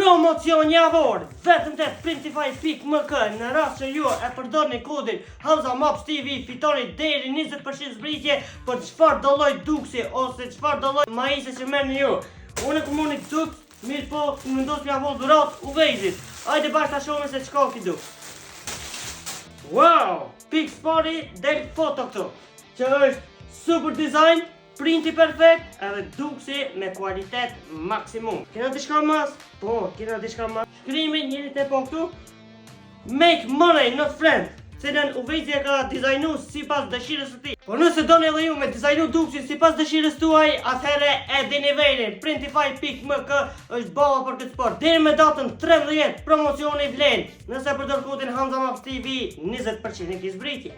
Promocion javor, vetëm te Printify.mk. Në rast që ju e përdorni kodin Hamza Maps TV, fitoni deri 20% zbritje për çfarë do lloj duksi ose çfarë do lloj maise që merrni ju. Unë komunik duks, mirë po mendos me avon dhurat u vezit. Hajde bashkë ta shohim se çka ki duks. Wow, Pix Party del foto këtu, që është super design, printi perfekt, edhe duksi me kualitet maksimum. Kena diçka mas? Po, kena diçka mas. Shkrimi njëri te po këtu. Make money, not friend. Cilën Uvezi e ka dizajnu sipas dëshirës së tij. Po nëse doni edhe ju me dizajnu duksin sipas dëshirës tuaj, atëherë e dini nivelin. Printify.mk është bava për këtë sport. Deri me datën 13 promocioni vlen. Nëse përdor kodin Hamza Maps TV, 20% zbritje.